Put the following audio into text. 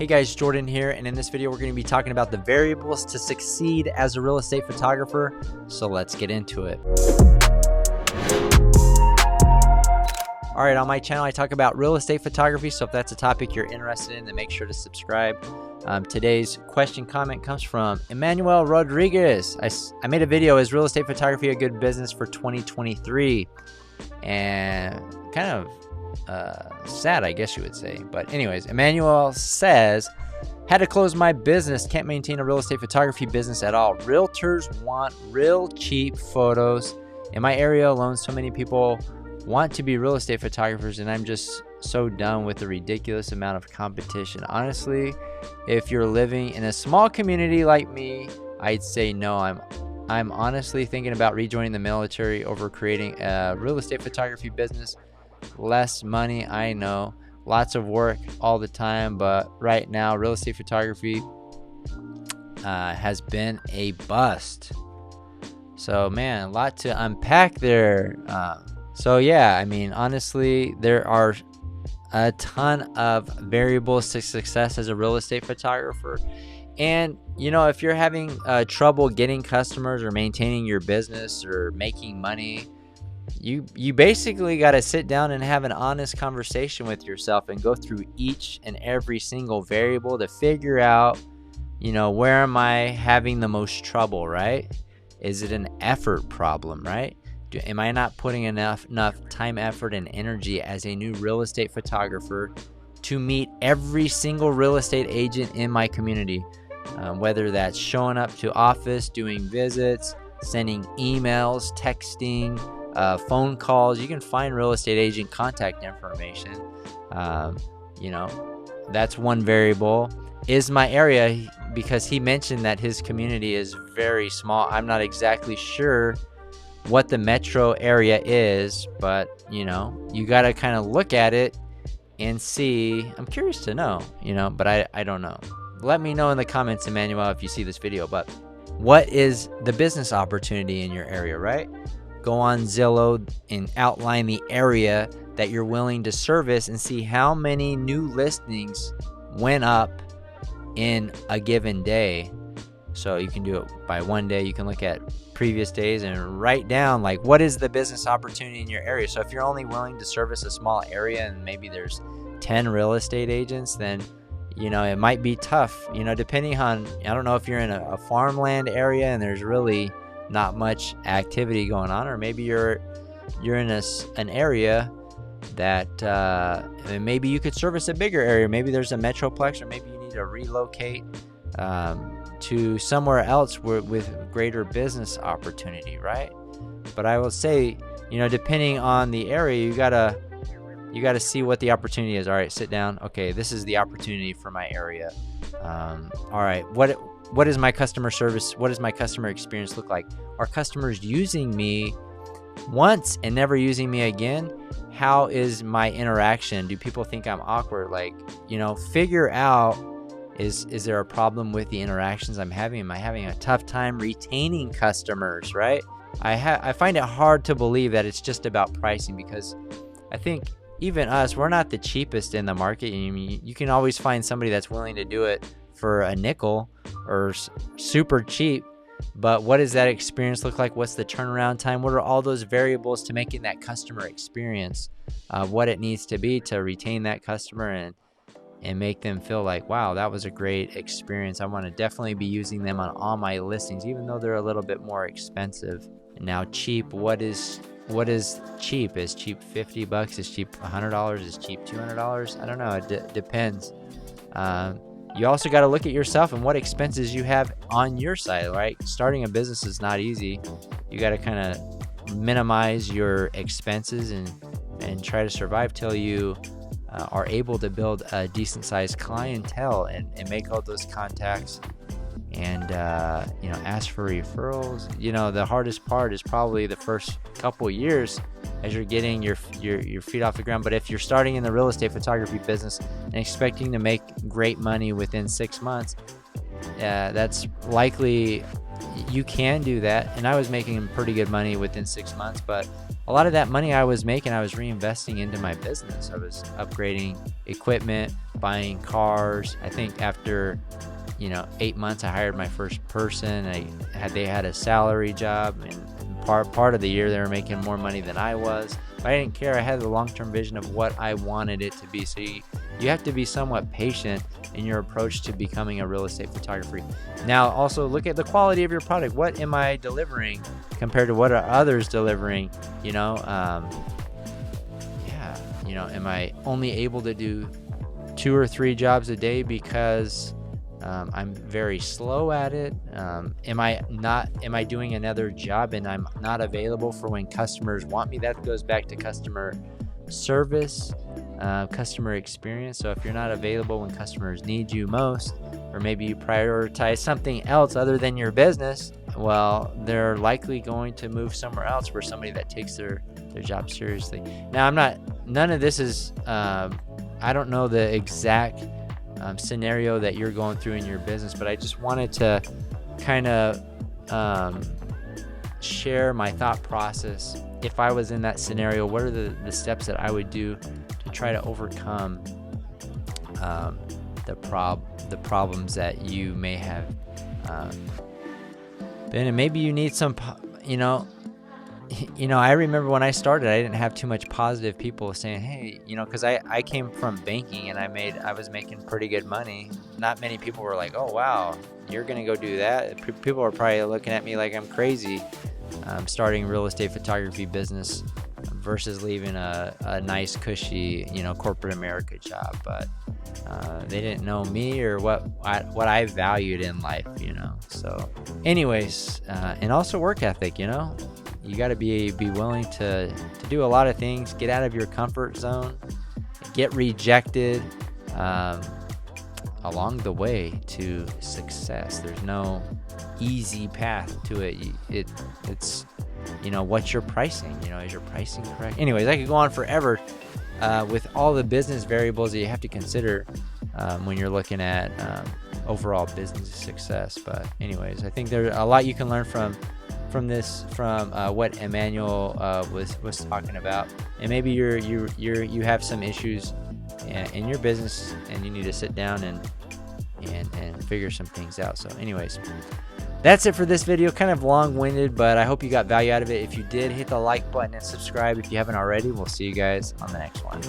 Hey guys, Jordan here, and in this video we're going to be talking about the variables to succeed as a real estate photographer. So let's get into it. All right, on my channel I talk about real estate photography, so if that's a topic you're interested in, then make sure to subscribe. Today's comment comes from Emmanuel Rodriguez. I made a video, is real estate photography a good business for 2023? And kind of sad, I guess you would say. But anyways, Emmanuel says, had to close my business, can't maintain a real estate photography business at all. Realtors want real cheap photos. In my area alone, so many people want to be real estate photographers, and I'm just so done with the ridiculous amount of competition. Honestly, if you're living in a small community like me, I'd say no. I'm honestly thinking about rejoining the military over creating a real estate photography business. Less money, I know, lots of work all the time, but right now real estate photography has been a bust. So man, a lot to unpack there. So yeah, I mean, honestly, there are a ton of variables to success as a real estate photographer. And you know, if you're having trouble getting customers or maintaining your business or making money, you basically got to sit down and have an honest conversation with yourself and go through each and every single variable to figure out, you know, where am I having the most trouble, right? Is it an effort problem, right? Am I not putting enough time, effort, and energy as a new real estate photographer to meet every single real estate agent in my community? Whether that's showing up to office, doing visits, sending emails, texting, phone calls. You can find real estate agent contact information. You know, that's one variable. Is my area, because he mentioned that his community is very small. I'm not exactly sure what the metro area is, but you know, you got to kind of look at it and see. I'm curious to know, you know, but I don't know. Let me know in the comments, Emmanuel, if you see this video. But what is the business opportunity in your area, right? Go on Zillow and outline the area that you're willing to service and see how many new listings went up in a given day. So you can do it by one day. You can look at previous days and write down, like, what is the business opportunity in your area? So if you're only willing to service a small area and maybe there's 10 real estate agents, then you know, it might be tough, you know, depending on, I don't know if you're in a farmland area and there's really not much activity going on, or maybe you're in an area that maybe you could service a bigger area. Maybe there's a metroplex, or maybe you need to relocate to somewhere else with greater business opportunity, right? But I will say, you know, depending on the area, you gotta see what the opportunity is. All right, sit down. Okay, this is the opportunity for my area. All right, what is my customer service? What does my customer experience look like? Are customers using me once and never using me again? How is my interaction? Do people think I'm awkward? Like, you know, figure out, is there a problem with the interactions I'm having? Am I having a tough time retaining customers, right? I find it hard to believe that it's just about pricing, because I think even us, we're not the cheapest in the market. You can always find somebody that's willing to do it for a nickel or super cheap. But what does that experience look like? What's the turnaround time? What are all those variables to making that customer experience what it needs to be to retain that customer and make them feel like, wow, that was a great experience. I want to definitely be using them on all my listings, even though they're a little bit more expensive. Now, cheap, what is cheap? Is cheap $50? Is cheap $100? Is cheap $200? I don't know. It depends. You also got to look at yourself and what expenses you have on your side, right? Starting a business is not easy. You got to kind of minimize your expenses and try to survive till you are able to build a decent sized clientele and make all those contacts and you know, ask for referrals. You know, the hardest part is probably the first couple years as you're getting your feet off the ground. But if you're starting in the real estate photography business and expecting to make great money within 6 months, that's likely you can do that. And I was making pretty good money within 6 months, but a lot of that money I was making, I was reinvesting into my business. I was upgrading equipment, buying cars. I think after 8 months, I hired my first person. They had a salary job, and part of the year they were making more money than I was. But I didn't care. I had the long-term vision of what I wanted it to be. So you have to be somewhat patient in your approach to becoming a real estate photographer. Now, also look at the quality of your product. What am I delivering compared to what are others delivering? Am I only able to do 2 or 3 jobs a day because I'm very slow at it? Am I doing another job and I'm not available for when customers want me? That goes back to customer service, customer experience. So if you're not available when customers need you most, or maybe you prioritize something else other than your business, well, they're likely going to move somewhere else for somebody that takes their job seriously. Now, none of this is, I don't know the exact scenario that you're going through in your business, but I just wanted to kind of share my thought process. If I was in that scenario, what are the steps that I would do to try to overcome the problems that you may have been in? Maybe you need some, I remember when I started, I didn't have too much positive people saying, hey, because I came from banking and I was making pretty good money. Not many people were like, oh, wow, you're going to go do that. People are probably looking at me like I'm crazy, starting a real estate photography business versus leaving a nice, cushy, corporate America job. But they didn't know me or what I valued in life, So anyways, and also work ethic, you got to be willing to do a lot of things, get out of your comfort zone, get rejected along the way to success. There's no easy path to it. It's what's your pricing? Is your pricing correct? Anyways, I could go on forever with all the business variables that you have to consider when you're looking at overall business success. But anyways, I think there's a lot you can learn from what Emmanuel was talking about. And maybe you have some issues in your business and you need to sit down and figure some things out. So anyways, that's it for this video. Kind of long-winded, but I hope you got value out of it. If you did, hit the like button and subscribe if you haven't already. We'll see you guys on the next one.